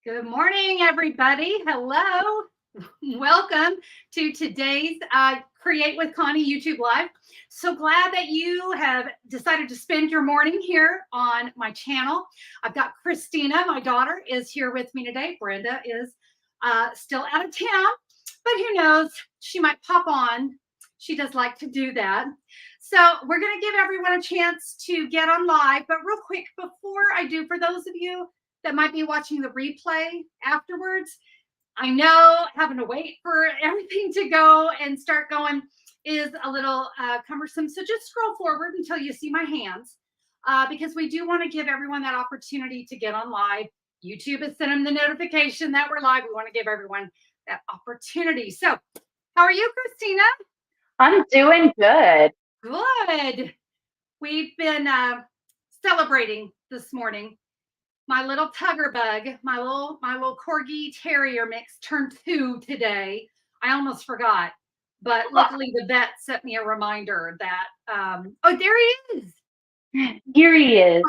Good morning, everybody. Hello. Welcome to today's Create with Connie YouTube Live. So glad that you have decided to spend your morning here on my channel. I've got Christina, my daughter, is here with me today. Brenda is still out of town, but who knows? She might pop on. She does like to do that. So we're going to give everyone a chance to get on live. But real quick, before I do, for those of you that might be watching the replay afterwards, I know having to wait for everything to go and start going is a little cumbersome. So just scroll forward until you see my hands because we do want to give everyone that opportunity to get on live. YouTube has sent them the notification that we're live. We want to give everyone that opportunity. So how are you, Christina? I'm doing good. Good. We've been celebrating this morning. My little tugger bug, my little corgi terrier mix turned 2 today. I almost forgot, but luckily the vet sent me a reminder that oh, there he is. Here he is.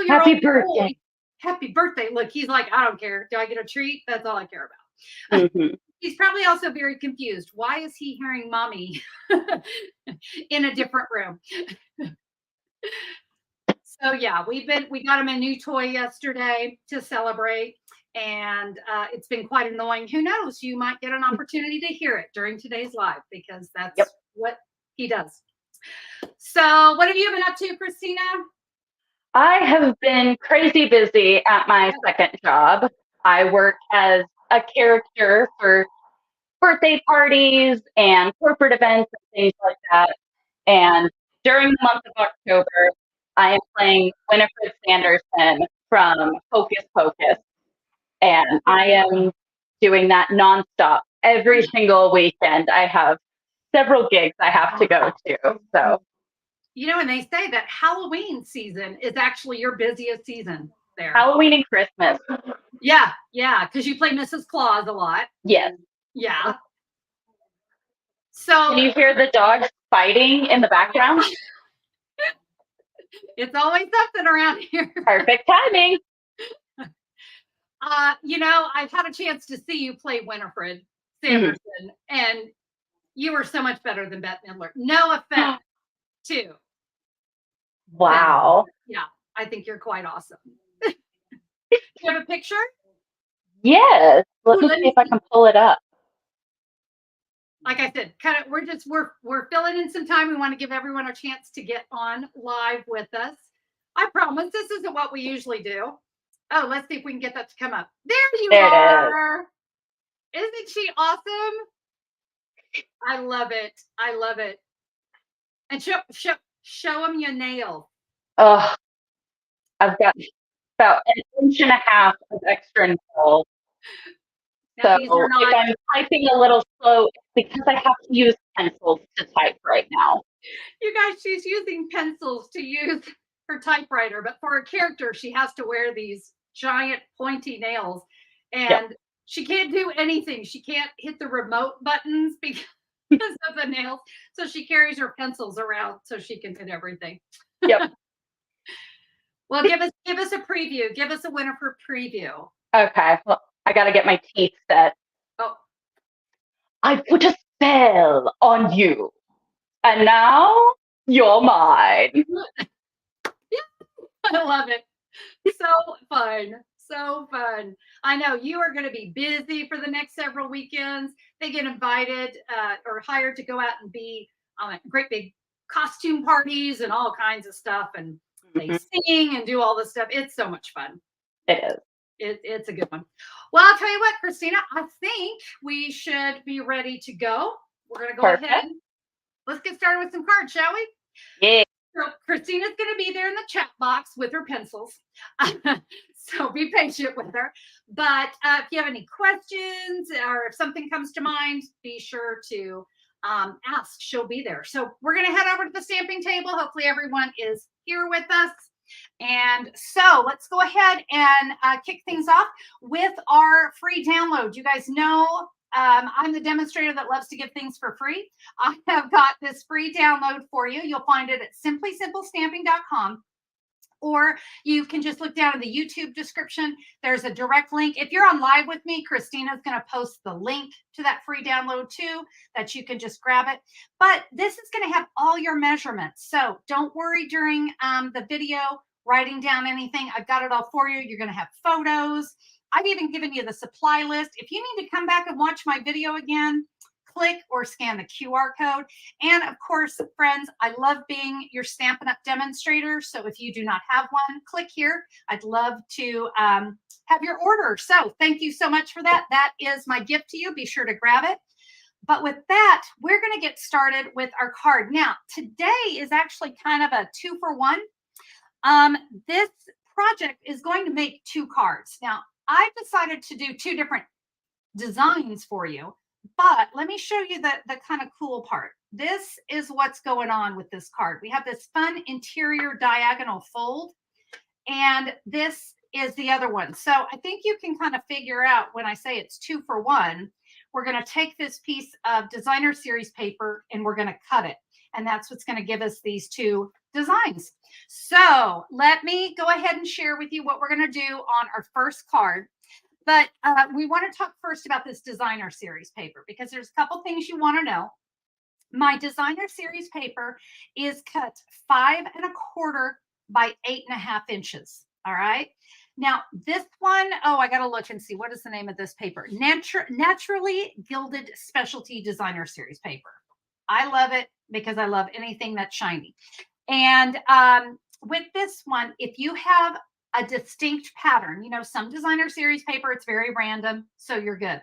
Happy birthday. Boy. Happy birthday. Look, he's like, I don't care. Do I get a treat? That's all I care about. Mm-hmm. He's probably also very confused. Why is he hearing mommy in a different room? So yeah, we got him a new toy yesterday to celebrate, and it's been quite annoying. Who knows? You might get an opportunity to hear it during today's live because that's what he does. So what have you been up to, Christina? I have been crazy busy at my second job. I work as a character for birthday parties and corporate events and things like that. And during the month of October, I am playing Winifred Sanderson from Hocus Pocus. And I am doing that nonstop every single weekend. I have several gigs I have to go to. So, you know, and they say that Halloween season is actually your busiest season there. Halloween and Christmas. Yeah, because you play Mrs. Claus a lot. Yes. Yeah. So can you hear the dogs fighting in the background? It's always something around here. Perfect timing. You know, I've had a chance to see you play Winifred Sanderson, and you were so much better than Bette Midler. No offense to. Wow. Yeah, I think you're quite awesome. Do you have a picture? Yes. Let me see if I can pull it up. Like I said, we're filling in some time. We want to give everyone a chance to get on live with us. I promise this isn't what we usually do. Oh, let's see if we can get that to come up. There are. Isn't she awesome? I love it. I love it. And show them your nails. Oh, I've got about an inch and a half of extra nails. So if I'm typing a little slow, it's because I have to use pencils to type right now. You guys, she's using pencils to use her typewriter, but for a character, she has to wear these giant pointy nails, and she can't do anything. She can't hit the remote buttons because of the nails. So she carries her pencils around so she can hit everything. Yep. Well, give us a preview. Give us a Winifred preview. Okay. Well, I got to get my teeth set. Oh. I put a spell on you, and now you're mine. I love it. So fun. So fun. I know you are going to be busy for the next several weekends. They get invited or hired to go out and be on great big costume parties and all kinds of stuff. And they sing and do all this stuff. It's so much fun. It is. It's a good one. Well, I'll tell you what, Christina, I think we should be ready to go. We're going to go ahead. Let's get started with some cards, shall we? Yeah. So Christina's going to be there in the chat box with her pencils. So be patient with her. But if you have any questions or if something comes to mind, be sure to ask. She'll be there. So we're going to head over to the stamping table. Hopefully everyone is here with us. And so let's go ahead and kick things off with our free download. You guys know I'm the demonstrator that loves to give things for free. I have got this free download for you. You'll find it at simplysimplestamping.com. or you can just look down in the YouTube description. There's a direct link. If you're on live with me, Christina's going to post the link to that free download too, that you can just grab it. But this is going to have all your measurements. So don't worry during the video writing down anything. I've got it all for you. You're going to have photos. I've even given you the supply list. If you need to come back and watch my video again, click or scan the QR code. And of course, friends, I love being your Stampin' Up! Demonstrator. So if you do not have one, click here. I'd love to have your order. So thank you so much for that. That is my gift to you. Be sure to grab it. But with that, we're going to get started with our card. Now, today is actually kind of a 2-for-1. This project is going to make 2 cards. Now, I've decided to do 2 different designs for you. But let me show you the kind of cool part. This is what's going on with this card. We have this fun interior diagonal fold, and this is the other one. So I think you can kind of figure out when I say it's 2-for-1, we're going to take this piece of designer series paper and we're going to cut it. And that's what's going to give us these 2 designs. So let me go ahead and share with you what we're going to do on our first card. But we want to talk first about this designer series paper because there's a couple things you want to know. My designer series paper is cut 5¼ by 8½ inches. All right. Now this one, oh, I got to look and see what is the name of this paper. Naturally Gilded Specialty Designer Series paper. I love it because I love anything that's shiny. And with this one, if you have a distinct pattern, you know, some designer series paper, it's very random, so you're good.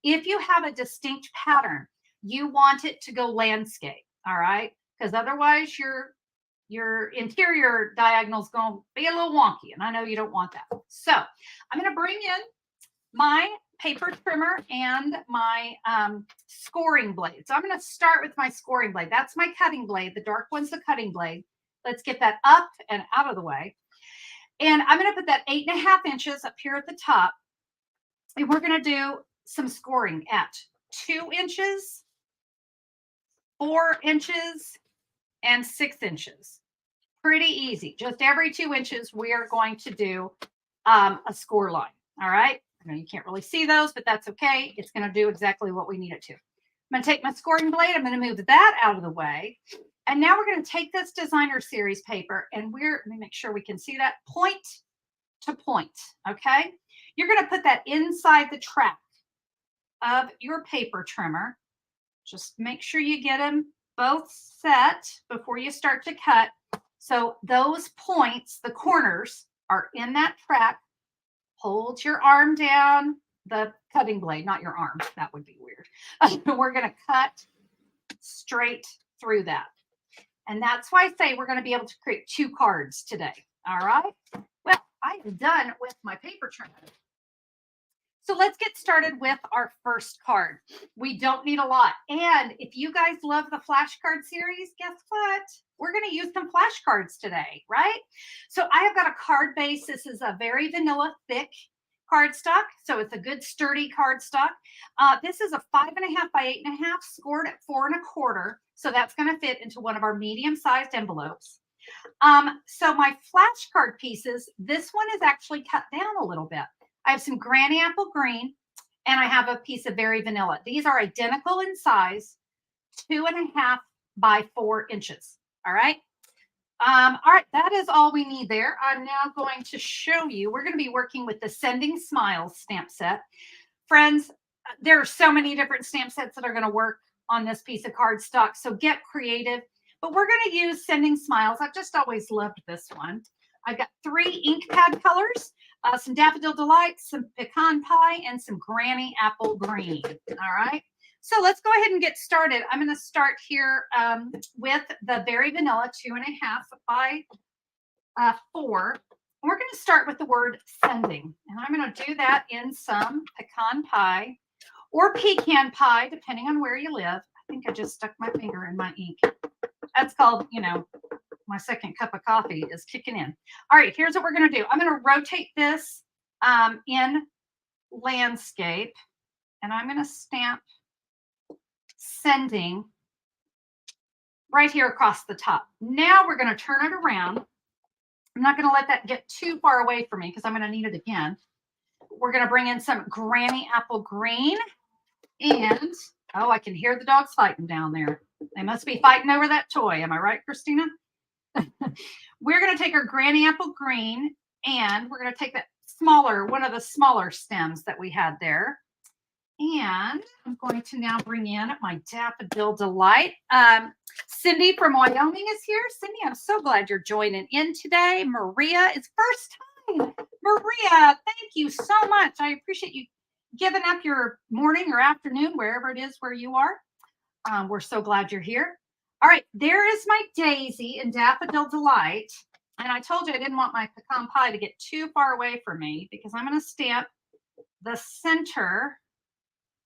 If you have a distinct pattern, you want it to go landscape, all right? Because otherwise your interior diagonal is going to be a little wonky, and I know you don't want that. So I'm going to bring in my paper trimmer and my scoring blade. So I'm going to start with my scoring blade. That's my cutting blade. The dark one's the cutting blade. Let's get that up and out of the way. And I'm going to put that 8½ inches up here at the top. And we're going to do some scoring at 2 inches, 4 inches, and 6 inches. Pretty easy. Just every 2 inches, we are going to do a score line. All right. I know you can't really see those, but that's okay. It's going to do exactly what we need it to. I'm going to take my scoring blade. I'm going to move that out of the way. And now we're going to take this designer series paper and let me make sure we can see that, point to point, okay? You're going to put that inside the track of your paper trimmer. Just make sure you get them both set before you start to cut. So those points, the corners, are in that track. Hold your arm down, the cutting blade, not your arm. That would be weird. We're going to cut straight through that. And that's why I say we're going to be able to create 2 cards today. All right. Well, I am done with my paper trimmer. So let's get started with our first card. We don't need a lot. And if you guys love the flashcard series, guess what? We're going to use some flashcards today, right? So I have got a card base. This is a very vanilla thick cardstock. So it's a good sturdy cardstock. This is a 5½ by 8½ scored at 4¼ So that's going to fit into one of our medium-sized envelopes. So my flashcard pieces, this one is actually cut down a little bit. I have some Granny Apple Green, and I have a piece of Berry Vanilla. These are identical in size, 2½ by 4 inches. All right. All right, that is all we need there. I'm now going to show you, we're going to be working with the Sending Smiles stamp set. Friends, there are so many different stamp sets that are going to work on this piece of cardstock, so get creative. But we're going to use Sending Smiles. I've just always loved this one. I've got 3 ink pad colors, some Daffodil Delight, some Pecan Pie, and some Granny Apple Green. All right. So let's go ahead and get started. I'm going to start here with the Berry Vanilla 2½ by 4. And we're going to start with the word sending. And I'm going to do that in some pecan pie or pecan pie, depending on where you live. I think I just stuck my finger in my ink. That's called, you know, my second cup of coffee is kicking in. All right, here's what we're going to do. I'm going to rotate this in landscape, and I'm going to stamp sending right here across the top. Now we're going to turn it around. I'm not going to let that get too far away from me because I'm going to need it again. We're going to bring in some Granny Apple Green. And, oh, I can hear the dogs fighting down there. They must be fighting over that toy. Am I right, Christina? We're going to take our Granny Apple Green, and we're going to take that smaller, one of the smaller stems that we had there. And I'm going to now bring in my Daffodil Delight. Cindy from Wyoming is here. Cindy, I'm so glad you're joining in today. Maria is first time. Maria, thank you so much. I appreciate you giving up your morning or afternoon, wherever it is where you are. We're so glad you're here. All right, there is my Daisy in Daffodil Delight. And I told you I didn't want my pecan pie to get too far away from me because I'm going to stamp the center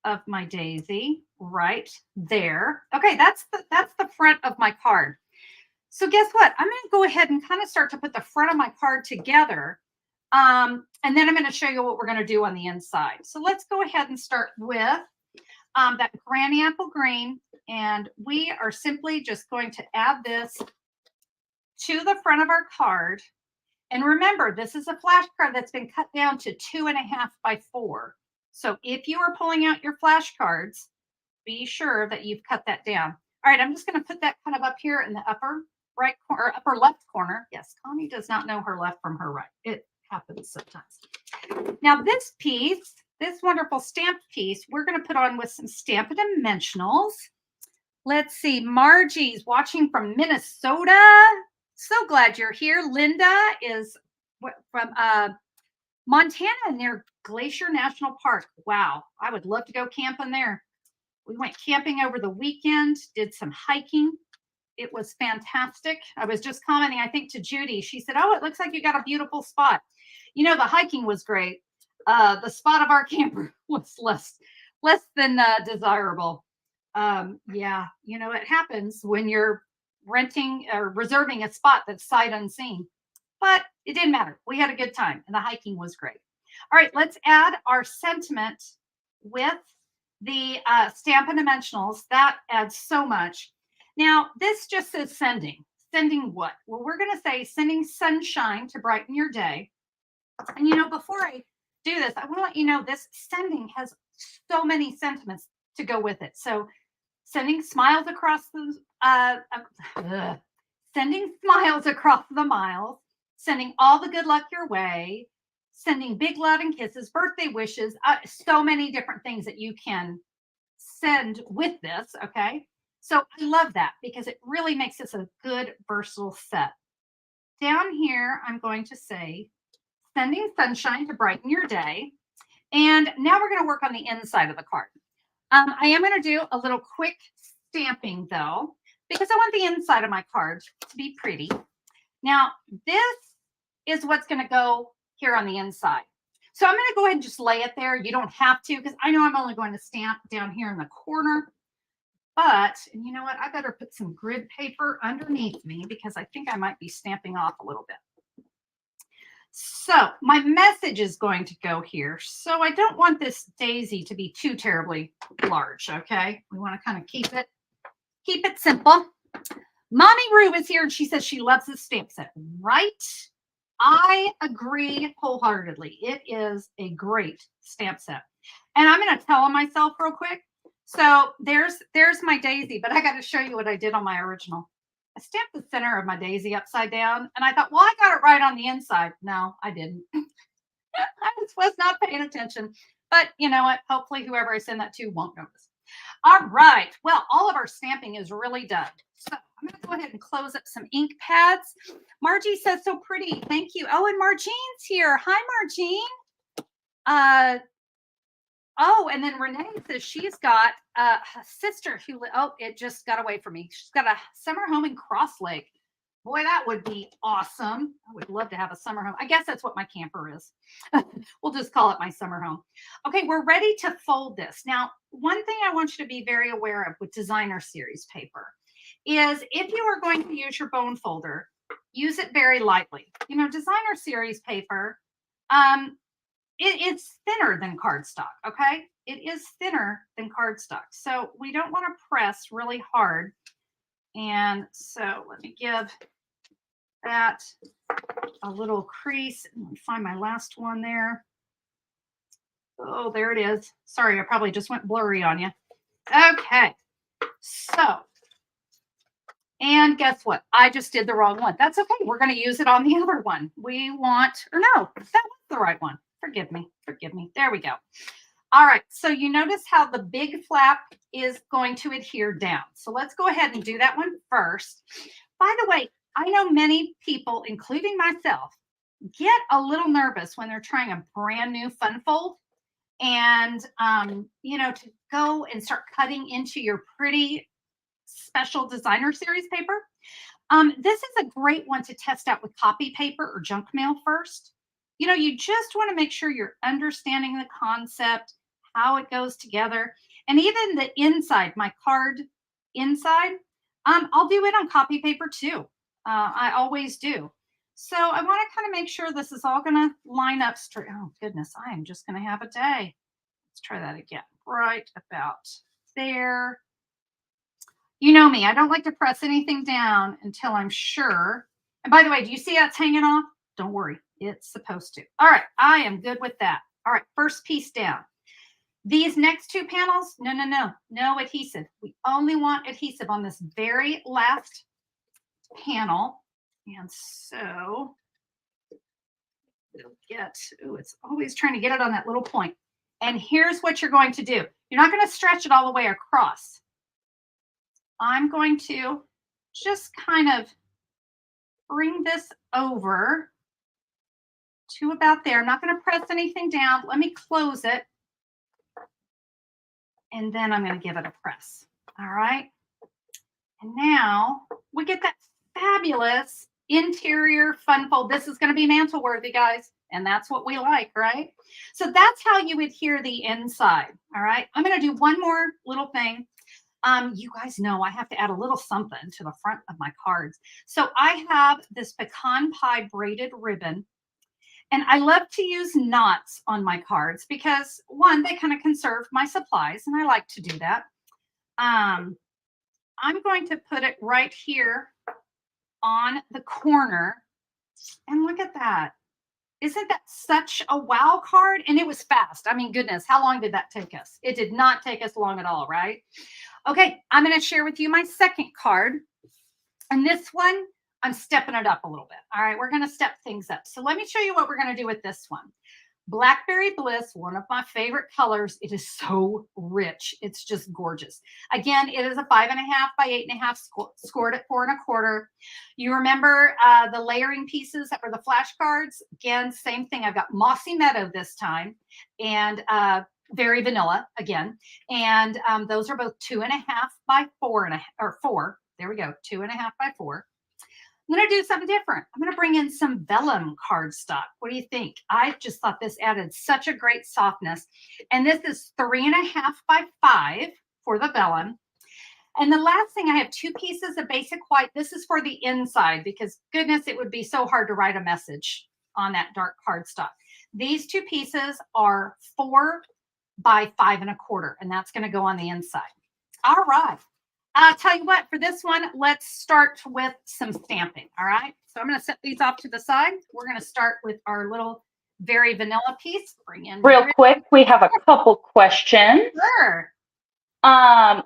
of my Daisy right there. Okay, that's the front of my card. So guess what? I'm going to go ahead and kind of start to put the front of my card together. And then I'm going to show you what we're going to do on the inside. So let's go ahead and start with that Granny Apple Green. And we are simply just going to add this to the front of our card. And remember, this is a flashcard that's been cut down to 2.5 by 4. So if you are pulling out your flashcards, be sure that you've cut that down. All right, I'm just going to put that kind of up here in the upper right corner, upper left corner. Yes, Connie does not know her left from her right. It happens sometimes. Now this piece, this wonderful stamped piece, we're going to put on with some Stampin' Dimensionals. Let's see, Margie's watching from Minnesota. So glad you're here. Linda is from Montana near Glacier National Park. Wow, I would love to go camping there. We went camping over the weekend, did some hiking. It was fantastic. I was just commenting, I think, to Judy. She said, oh, it looks like you got a beautiful spot. You know, the hiking was great. The spot of our camper was less than desirable. Yeah, you know, it happens when you're renting or reserving a spot that's sight unseen. But it didn't matter. We had a good time, and the hiking was great. All right, let's add our sentiment with the Stampin' Dimensionals. That adds so much. Now, this just says sending. Sending what? Well, we're going to say sending sunshine to brighten your day. And, you know, before I do this, I want to let you know this sending has so many sentiments to go with it. So sending smiles across the sending smiles across the miles, sending all the good luck your way, sending big love and kisses, birthday wishes, so many different things that you can send with this, okay? So I love that because it really makes this a good versatile set. Down here, I'm going to say, sending sunshine to brighten your day. And now we're going to work on the inside of the card. I am going to do a little quick stamping though, because I want the inside of my card to be pretty. Now, this is what's going to go here on the inside. So I'm going to go ahead and just lay it there. You don't have to, because I know I'm only going to stamp down here in the corner. But, and you know what? I better put some grid paper underneath me because I think I might be stamping off a little bit. So my message is going to go here. So I don't want this daisy to be too terribly large, okay? We want to kind of keep it simple. Mommy Rue is here and she says she loves this stamp set, right? I agree wholeheartedly. It is a great stamp set. And I'm going to tell on myself real quick. So there's my daisy, but I got to show you what I did on my original. I stamped the center of my daisy upside down and I thought, well, I got it right on the inside. No, I didn't. I just was not paying attention. But you know what? Hopefully whoever I send that to won't notice. All right. Well, all of our stamping is really done. So I'm going to go ahead and close up some ink pads. Margie says, so pretty. Thank you. Oh, and Marjean's here. Hi, Marjean. Oh, and then Renee says she's got a sister who, oh, it just got away from me. She's got a summer home in Cross Lake. Boy, that would be awesome. I would love to have a summer home. I guess that's what my camper is. We'll just call it my summer home. Okay, we're ready to fold this. Now, one thing I want you to be very aware of with designer series paper is if you are going to use your bone folder, use it very lightly. You know, designer series paper, it's thinner than cardstock, okay? It is thinner than cardstock. So we don't want to press really hard. And so let me give that a little crease. Let me find my last one there. Oh, there it is. Sorry, I probably just went blurry on you. Okay, so, and guess what? I just did the wrong one. That's okay. We're going to use it on the other one. We want, or no, that was the right one. Forgive me. Forgive me. There we go. All right. So you notice how the big flap is going to adhere down. So let's go ahead and do that one first. By the way, I know many people, including myself, get a little nervous when they're trying a brand new fun fold. And, to go and start cutting into your pretty special designer series paper. This is a great one to test out with copy paper or junk mail first. You just want to make sure you're understanding the concept, how it goes together, and even the inside, my card inside, I'll do it on copy paper too. I always do. So I want to kind of make sure this is all going to line up straight. Oh, goodness, I am just going to have a day. Let's try that again. Right about there. You know me, I don't like to press anything down until I'm sure. And by the way, do you see that's hanging off? Don't worry, it's supposed to. All right, I am good with that. All right, first piece down. These next two panels, no adhesive. We only want adhesive on this very last panel. And so we'll get, it's always trying to get it on that little point. And here's what you're going to do. You're not going to stretch it all the way across. I'm going to just kind of bring this over to about there. I'm not going to press anything down. Let me close it. And then I'm going to give it a press. All right. And now we get that fabulous interior fun fold. This is going to be mantle worthy, guys. And that's what we like, right? So that's how you adhere the inside. All right. I'm going to do one more little thing. You guys know I have to add a little something to the front of my cards. So I have this pecan pie braided ribbon. And I love to use knots on my cards because, one, they kind of conserve my supplies, and I like to do that. I'm going to put it right here on the corner. And look at that. Isn't that such a wow card? And it was fast. I mean, goodness, how long did that take us? It did not take us long at all, right? Okay, I'm going to share with you my second card. And this one, I'm stepping it up a little bit. All right, we're going to step things up. So let me show you what we're going to do with this one. Blackberry Bliss, one of my favorite colors. It is so rich. It's just gorgeous. Again, it is a 5.5 by 8.5 scored at 4 1/4. You remember the layering pieces that were the flashcards? Again, same thing. I've got Mossy Meadow this time and very vanilla again. And those are both 2.5 by 4. There we go. 2.5 by 4. I'm going to do something different. I'm going to bring in some vellum cardstock. What do you think? I just thought this added such a great softness. And this is 3.5 by 5 for the vellum. And the last thing, I have 2 pieces of basic white. This is for the inside because, goodness, it would be so hard to write a message on that dark cardstock. These 2 pieces are 4 by 5 1/4, and that's going to go on the inside. All right. I'll tell you what, for this one, let's start with some stamping. All right. So I'm going to set these off to the side. We're going to start with our little very vanilla piece. Bring in real quick. We have a couple questions. Sure.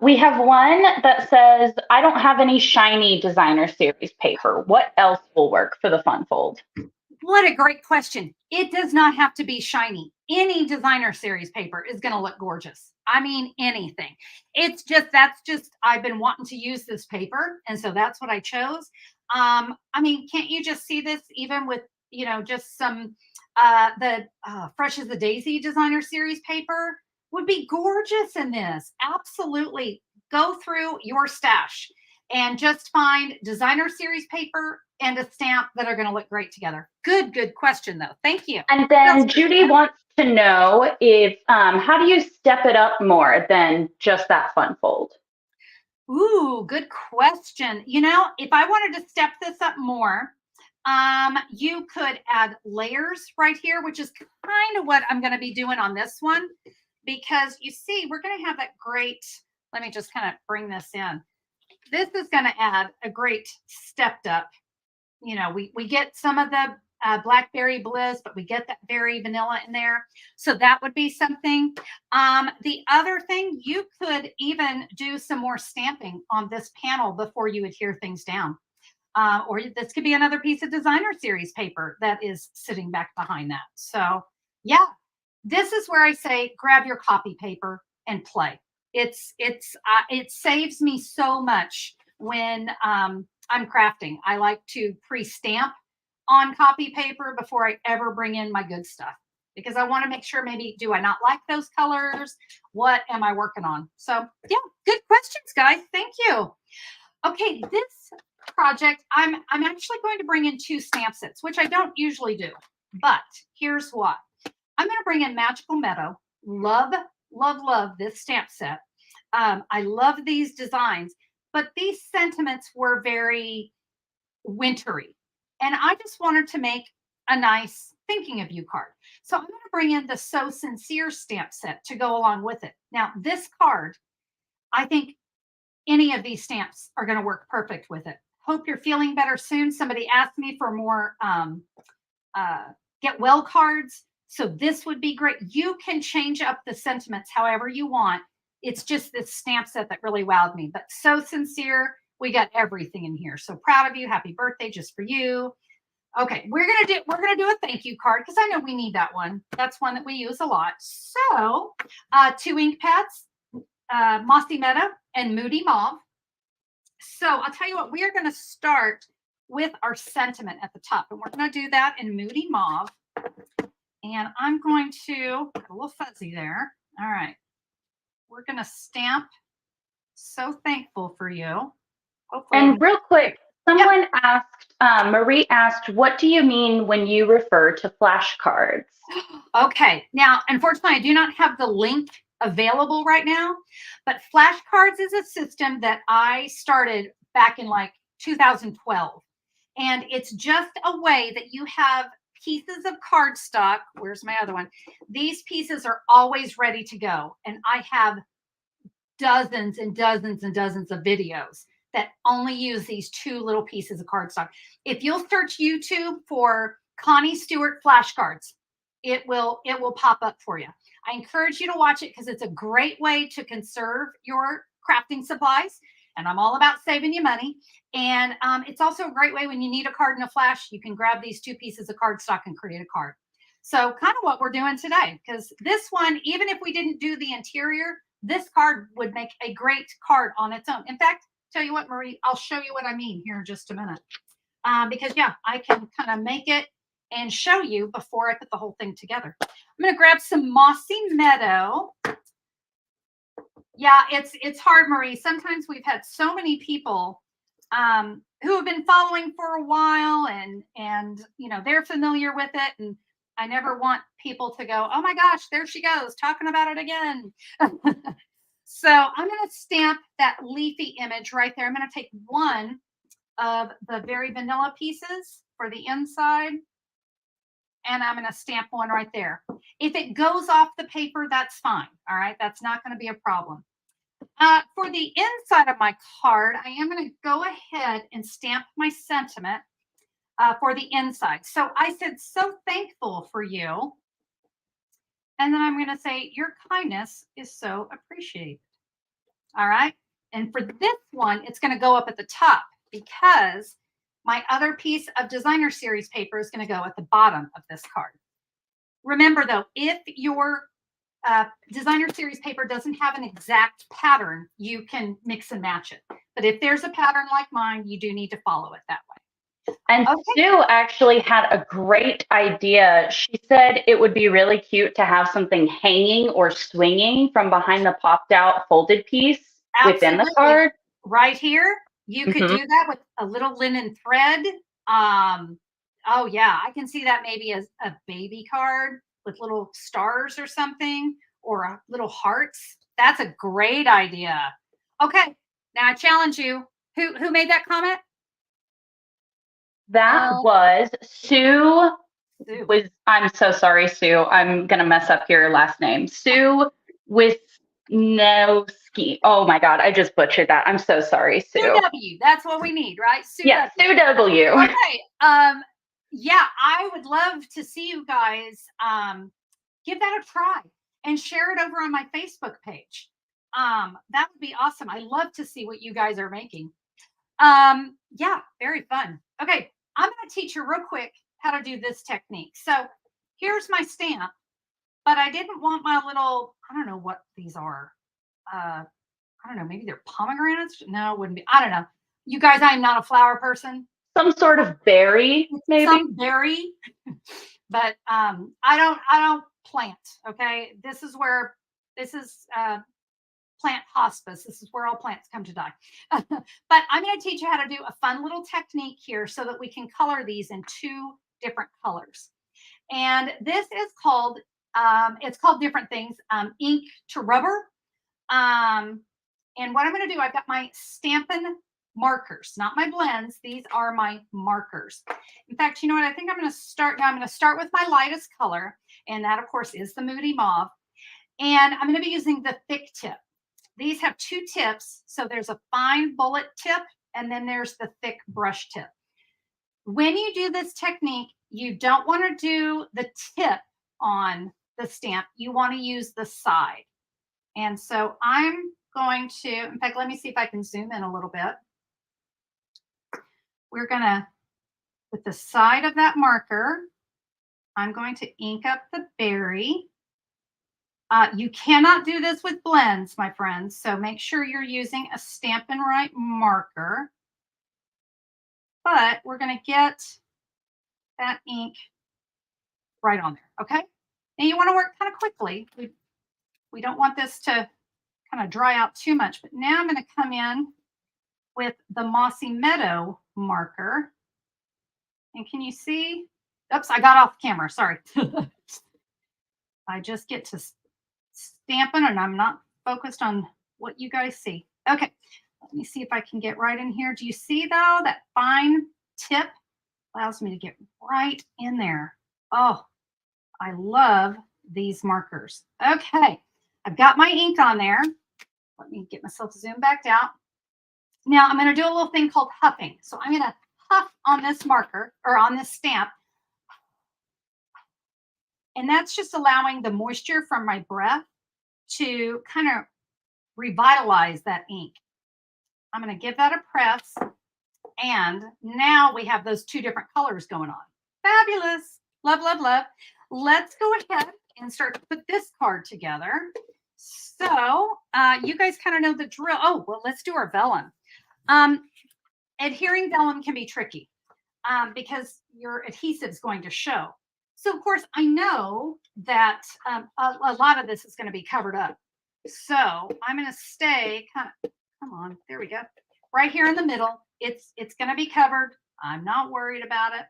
We have one that says, I don't have any shiny designer series paper. What else will work for the fun fold? What a great question. It does not have to be shiny. Any designer series paper is going to look gorgeous. I mean, anything. That's just, I've been wanting to use this paper. And so that's what I chose. I mean, can't you just see this even with, just some, the Fresh as a Daisy designer series paper would be gorgeous in this. Absolutely. Go through your stash and just find designer series paper and a stamp that are going to look great together. Good question, though. Thank you. And then Judy wants to know if, how do you step it up more than just that fun fold? Ooh, good question. If I wanted to step this up more, you could add layers right here, which is kind of what I'm going to be doing on this one, because you see, we're going to have that great, let me just kind of bring this in. This is going to add a great stepped up we get some of the blackberry bliss, but we get that berry vanilla in there. So that would be something. The other thing, you could even do some more stamping on this panel before you adhere things down. Or this could be another piece of designer series paper that is sitting back behind that. So yeah, this is where I say grab your copy paper and play. It saves me so much when I'm crafting. I like to pre-stamp on copy paper before I ever bring in my good stuff, because I want to make sure, maybe do I not like those colors? What am I working on? So yeah, good questions, guys. Thank you. Okay, this project, I'm actually going to bring in 2 stamp sets, which I don't usually do, but here's what. I'm going to bring in Magical Meadow. Love, love, love this stamp set. I love these designs, but these sentiments were very wintry. And I just wanted to make a nice thinking of you card. So I'm going to bring in the So Sincere stamp set to go along with it. Now, this card, I think any of these stamps are going to work perfect with it. Hope you're feeling better soon. Somebody asked me for more get well cards. So this would be great. You can change up the sentiments however you want. It's just this stamp set that really wowed me. But So Sincere, we got everything in here. So proud of you. Happy birthday just for you. Okay, we're gonna do a thank you card, because I know we need that one. That's one that we use a lot. So 2 ink pads, Mossy Meadow and Moody Mauve. So I'll tell you what, we are going to start with our sentiment at the top, and we're going to do that in Moody Mauve. And I'm going to get a little fuzzy there. All right, we're going to stamp So Thankful for You. Hopefully, and real quick, someone asked, Marie asked, what do you mean when you refer to flashcards? Okay, now, unfortunately, I do not have the link available right now, but flashcards is a system that I started back in like 2012. And it's just a way that you have pieces of cardstock. Where's my other one? These pieces are always ready to go. And I have dozens and dozens and dozens of videos that only use these 2 little pieces of cardstock. If you'll search YouTube for Connie Stewart flashcards, it will pop up for you. I encourage you to watch it, because it's a great way to conserve your crafting supplies. And I'm all about saving you money. And it's also a great way when you need a card and a flash, you can grab these 2 pieces of cardstock and create a card. So kind of what we're doing today, because this one, even if we didn't do the interior, this card would make a great card on its own. In fact, tell you what, Marie, I'll show you what I mean here in just a minute. Because yeah, I can kind of make it and show you before I put the whole thing together. I'm going to grab some Mossy Meadow. Yeah, it's hard, Marie. Sometimes we've had so many people who have been following for a while, and they're familiar with it, and I never want people to go, oh my gosh, there she goes talking about it again. So I'm going to stamp that leafy image right there. I'm going to take one of the very vanilla pieces for the inside, and I'm going to stamp one right there. If it goes off the paper, that's fine. All right, that's not going to be a problem. For the inside of my card, I am going to go ahead and stamp my sentiment for the inside. So I said, so thankful for you. And then I'm going to say, your kindness is so appreciated. All right. And for this one, it's going to go up at the top, because my other piece of designer series paper is going to go at the bottom of this card. Remember, though, if your designer series paper doesn't have an exact pattern, you can mix and match it. But if there's a pattern like mine, you do need to follow it that way. And Sue actually had a great idea. She said it would be really cute to have something hanging or swinging from behind the popped out folded piece within the card. Right here, you could do that with a little linen thread. Oh yeah, I can see that maybe as a baby card with little stars or something, or little hearts. That's a great idea. Okay, now I challenge you. Who made that comment? That was Sue. I'm so sorry, Sue. I'm gonna mess up your last name. Sue with No ski. Oh my God, I just butchered that. I'm so sorry, Sue Sue. W. That's what we need, right? Sue Yeah, W. Sue W. Okay. Yeah, I would love to see you guys give that a try and share it over on my Facebook page. That would be awesome. I love to see what you guys are making. Yeah, very fun. Okay, I'm going to teach you real quick how to do this technique. So here's my stamp, but I didn't want my little, I don't know what these are. I don't know, maybe they're pomegranates. No, it wouldn't be. I don't know. You guys, I'm not a flower person. Some sort of berry, maybe. Some berry, but I don't plant. Okay, this is plant hospice. This is where all plants come to die. But I'm going to teach you how to do a fun little technique here so that we can color these in two different colors. And this is called it's called different things. Ink to rubber. And what I'm going to do, I've got my Stampin' markers, not my blends. These are my markers. In fact, you know what? I think I'm going to start now. I'm going to start with my lightest color. And that, of course, is the Moody Mauve. And I'm going to be using the thick tip. These have two tips. So there's a fine bullet tip, and then there's the thick brush tip. When you do this technique, you don't want to do the tip on the stamp. You want to use the side. And so I'm going to, in fact, let me see if I can zoom in a little bit. We're going to, with the side of that marker, I'm going to ink up the berry. You cannot do this with blends, my friends. So make sure you're using a Stampin' Right marker. But we're going to get that ink right on there, okay? Now you want to work kind of quickly. We don't want this to kind of dry out too much, but now I'm going to come in with the Mossy Meadow marker. And can you see? Oops, I got off camera, sorry. I just get to stamping and I'm not focused on what you guys see. Okay, let me see if I can get right in here. Do you see though, that fine tip allows me to get right in there. Oh, I love these markers. Okay, I've got my ink on there. Let me get myself zoomed back out. Now I'm going to do a little thing called huffing. So I'm going to huff on this marker or on this stamp. And that's just allowing the moisture from my breath to kind of revitalize that ink. I'm going to give that a press. And now we have those two different colors going on. Fabulous. Love, love, love. Let's go ahead and start to put this card together. So you guys kind of know the drill. Oh, well, let's do our vellum. Adhering vellum can be tricky because your adhesive is going to show. So, of course, I know that a lot of this is going to be covered up. So I'm going to stay kind of, come on, there we go. Right here in the middle. It's going to be covered. I'm not worried about it.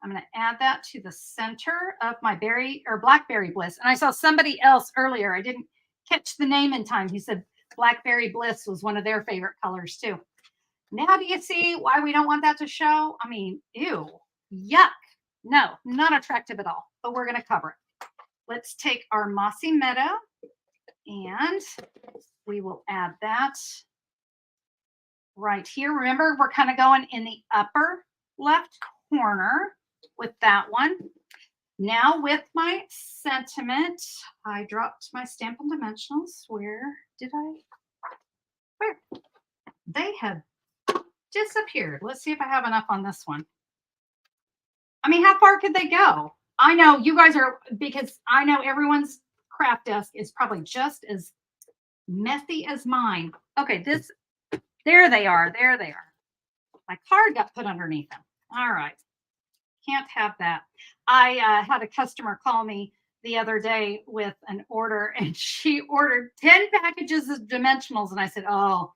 I'm going to add that to the center of my berry or Blackberry Bliss. And I saw somebody else earlier. I didn't catch the name in time. He said Blackberry Bliss was one of their favorite colors too. Now do you see why we don't want that to show? I mean, ew, yuck. No, not attractive at all, but we're going to cover it. Let's take our Mossy Meadow and we will add that right here. Remember, we're kind of going in the upper left corner with that one. Now with my sentiment, I dropped my Stampin' Dimensionals. Where did I? Where? They have disappeared. Let's see if I have enough on this one. I mean, how far could they go? I know you guys are, because I know everyone's craft desk is probably just as messy as mine. Okay, there they are. There they are. My card got put underneath them. All right. Can't have that. I had a customer call me the other day with an order and she ordered 10 packages of dimensionals. And I said, oh,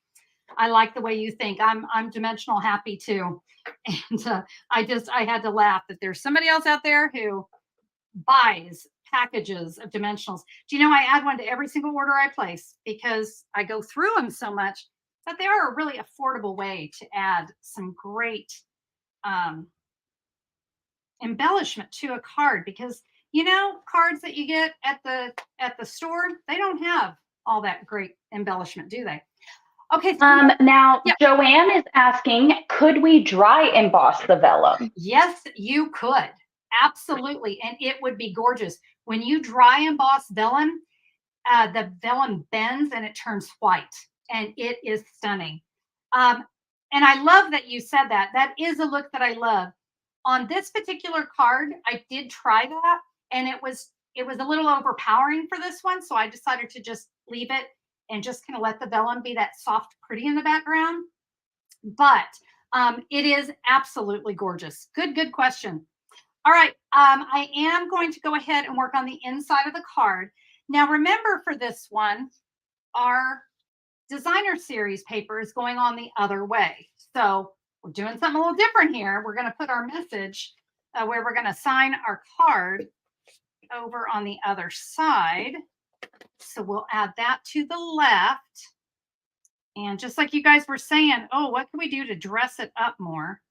I like the way you think. I'm dimensional happy too. And I had to laugh that there's somebody else out there who buys packages of dimensionals. Do you know I add one to every single order I place because I go through them so much, but they are a really affordable way to add some great embellishment to a card because you know cards that you get at the store, they don't have all that great embellishment, do they? Okay. Now yeah. Joanne is asking, could we dry emboss the vellum? Yes, you could. Absolutely. And it would be gorgeous. When you dry emboss vellum, the vellum bends and it turns white, and it is stunning. Um, and I love that you said that. That is a look that I love. On this particular card, I did try that, and it was a little overpowering for this one, so I decided to just leave it and just kind of let the vellum be that soft, pretty in the background. But it is absolutely gorgeous. Good question. All right, I am going to go ahead and work on the inside of the card. Now, remember for this one, our designer series paper is going on the other way. So we're doing something a little different here. We're going to put our message where we're going to sign our card over on the other side. So we'll add that to the left. And just like you guys were saying, oh, what can we do to dress it up more?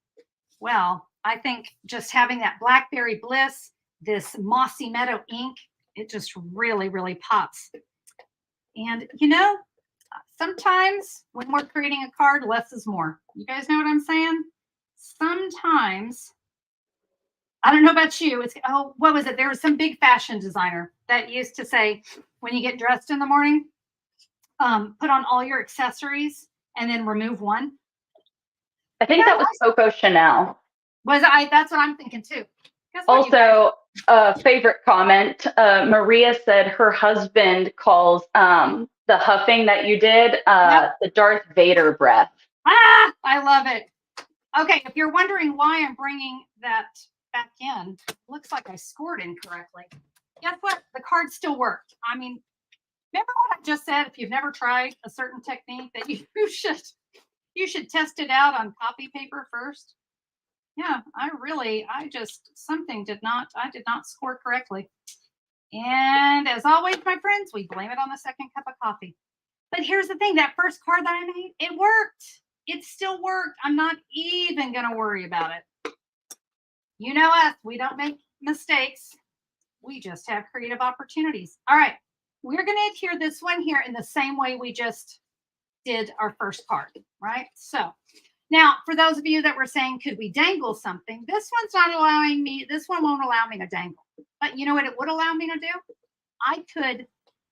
Well, I think just having that Blackberry Bliss, this Mossy Meadow ink, it just really, really pops. And, sometimes when we're creating a card, less is more. You guys know what I'm saying? Sometimes, I don't know about you. What was it? There was some big fashion designer that used to say, when you get dressed in the morning, put on all your accessories and then remove one. I think that was Coco Chanel. That's what I'm thinking too. Also, a favorite comment, Maria said her husband calls the huffing that you did the Darth Vader breath. I love it. Okay, if you're wondering why I'm bringing that back in, looks like I scored incorrectly. Guess what? The card still worked. I mean, remember what I just said? If you've never tried a certain technique, that you should test it out on copy paper first. Yeah, I did not score correctly. And as always, my friends, we blame it on the second cup of coffee. But here's the thing, that first card that I made, it worked. It still worked. I'm not even going to worry about it. You know us, we don't make mistakes. We just have creative opportunities. All right, we're going to adhere this one here in the same way we just did our first card, right? So now, for those of you that were saying, could we dangle something? This one won't allow me to dangle. But you know what it would allow me to do? I could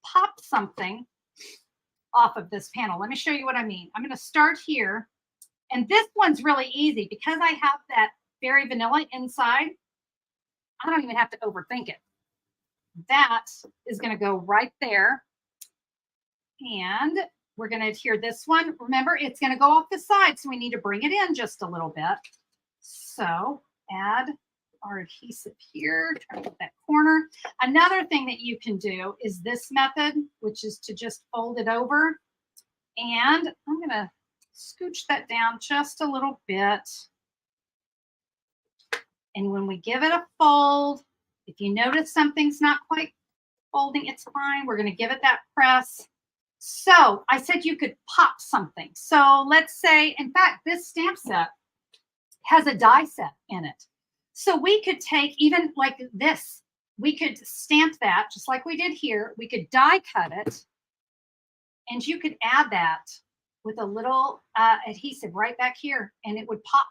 pop something off of this panel. Let me show you what I mean. I'm going to start here. And this one's really easy because I have that very vanilla inside. I don't even have to overthink it. That is going to go right there. And we're going to adhere this one. Remember, it's going to go off the side, so we need to bring it in just a little bit. So add our adhesive here, try to get that corner. Another thing that you can do is this method, which is to just fold it over. And I'm going to scooch that down just a little bit. And when we give it a fold, if you notice something's not quite folding, it's fine. We're going to give it that press. So I said you could pop something. So let's say, in fact, this stamp set has a die set in it. So we could take even like this, we could stamp that just like we did here. We could die cut it, and you could add that with a little adhesive right back here, and it would pop.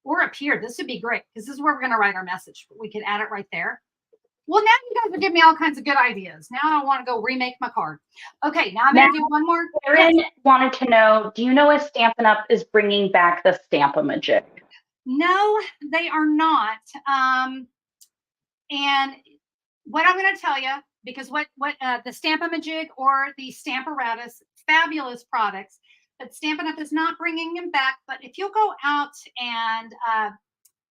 Or up here. This would be great because this is where we're going to write our message. But we could add it right there. Well, now you guys are giving me all kinds of good ideas. Now I want to go remake my card. Okay, now I'm going to do one more. Erin wanted to know, do you know if Stampin' Up! Is bringing back the Stamp-A-Magic? No, they are not. And what I'm going to tell you, because what the Stamp-A-Majig or the Stamparatus, fabulous products, but Stampin' Up! Is not bringing them back. But if you'll go out and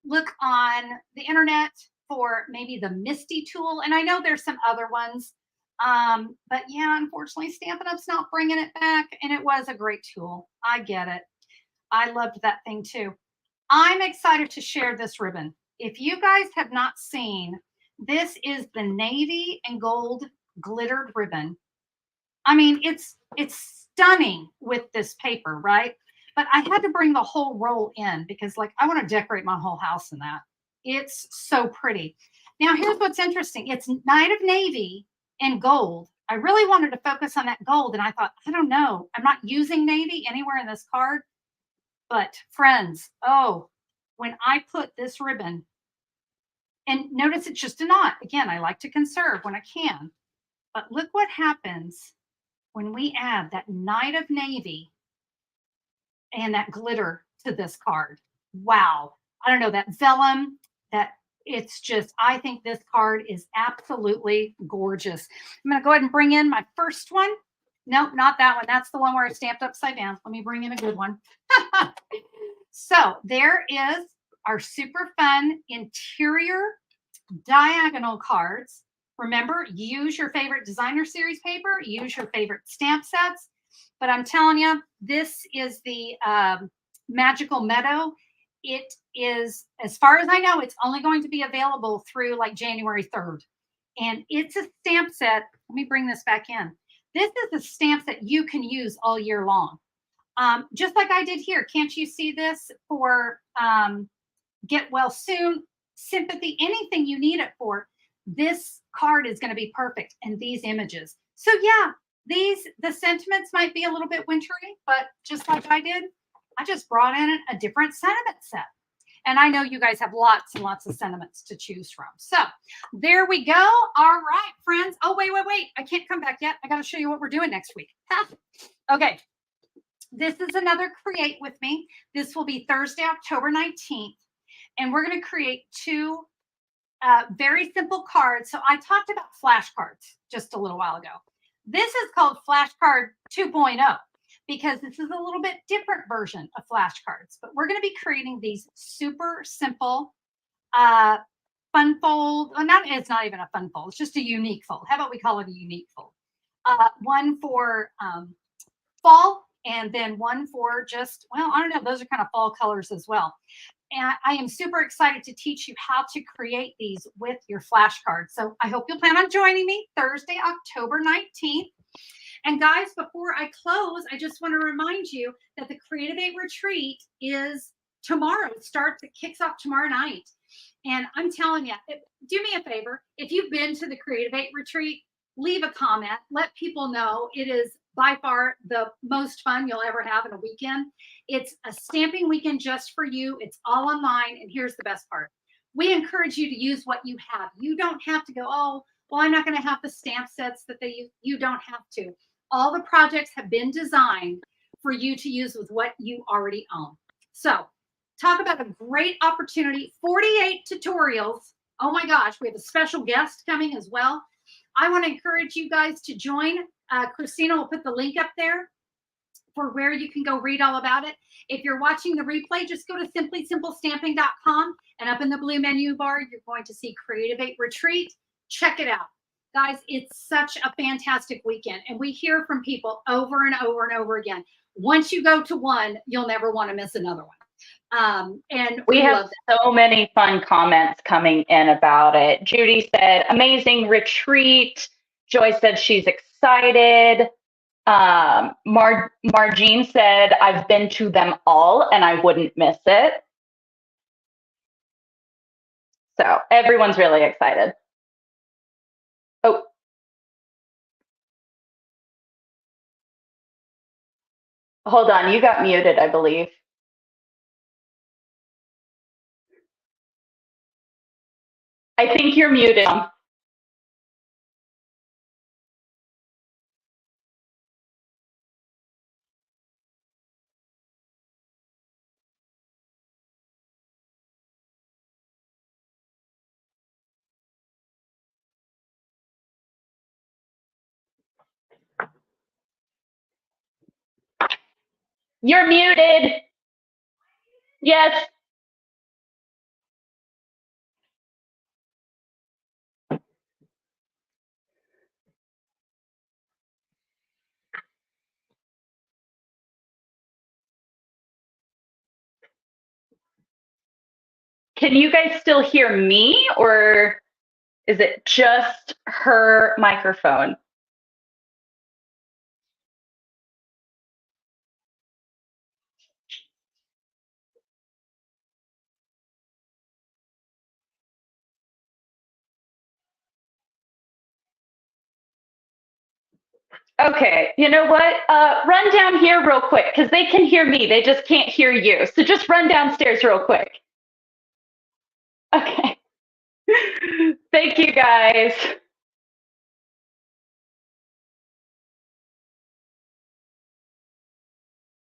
look on the internet for maybe the Misty tool, and I know there's some other ones, but yeah, unfortunately, Stampin' Up's not bringing it back, and it was a great tool. I get it. I loved that thing too. I'm excited to share this ribbon. If you guys have not seen, this is the navy and gold glittered ribbon. I mean, it's stunning with this paper, right? But I had to bring the whole roll in because, like, I want to decorate my whole house in that. It's so pretty. Now, here's what's interesting. It's Night of Navy and gold, I really wanted to focus on that gold, and I thought, I don't know, I'm not using navy anywhere in this card, but friends, oh, when I put this ribbon, and notice it's just a knot. Again, I like to conserve when I can, but look what happens when we add that Knight of Navy and that glitter to this card. Wow. I don't know, that vellum, that it's just, I think this card is absolutely gorgeous. I'm going to go ahead and bring in my first one. Nope, not that one. That's the one where I stamped upside down. Let me bring in a good one. So there is our super fun interior diagonal cards. Remember, use your favorite designer series paper, use your favorite stamp sets. But I'm telling you, this is the Magical Meadow. It is, as far as I know, it's only going to be available through like January 3rd. And it's a stamp set. Let me bring this back in. This is a stamp set you can use all year long. Just like I did here. Can't you see this for Get Well Soon, sympathy, anything you need it for? This card is going to be perfect, and these images. So yeah, the sentiments might be a little bit wintry, but just like I did, I just brought in a different sentiment set. And I know you guys have lots and lots of sentiments to choose from. So there we go. All right, friends. Oh, wait. I can't come back yet. I got to show you what we're doing next week. Okay. This is another Create With Me. This will be Thursday, October 19th. And we're going to create two very simple cards. So I talked about flashcards just a little while ago. This is called Flashcard 2.0 because this is a little bit different version of flashcards. But we're going to be creating these super simple fun fold. Well, it's not even a fun fold. It's just a unique fold. How about we call it a unique fold? One for fall, and then one for just, well, I don't know, those are kind of fall colors as well. And I am super excited to teach you how to create these with your flashcards. So I hope you'll plan on joining me Thursday, October 19th. And guys, before I close, I just want to remind you that the Creative 8 Retreat is tomorrow. It kicks off tomorrow night. And I'm telling you, do me a favor. If you've been to the Creative 8 Retreat, leave a comment. Let people know it is by far the most fun you'll ever have in a weekend. It's a stamping weekend just for you. It's all online. And here's the best part. We encourage you to use what you have. You don't have to go, oh, well, I'm not going to have the stamp sets that they use. You don't have to. All the projects have been designed for you to use with what you already own. So talk about a great opportunity. 48 tutorials. Oh my gosh, we have a special guest coming as well. I want to encourage you guys to join. Christina will put the link up there for where you can go read all about it. If you're watching the replay, just go to simplysimplestamping.com, and up in the blue menu bar, you're going to see Creative 8 Retreat. Check it out. Guys, it's such a fantastic weekend, and we hear from people over and over and over again. Once you go to one, you'll never want to miss another one. And we have so many fun comments coming in about it. Judy said, amazing retreat. Joy said she's excited. Margene said, I've been to them all and I wouldn't miss it. So everyone's really excited. Oh. Hold on, you got muted, I believe. I think you're muted. You're muted. Yes. Can you guys still hear me, or is it just her microphone? Okay, you know what? Run down here real quick because they can hear me. They just can't hear you. So just run downstairs real quick. Okay. Thank you guys.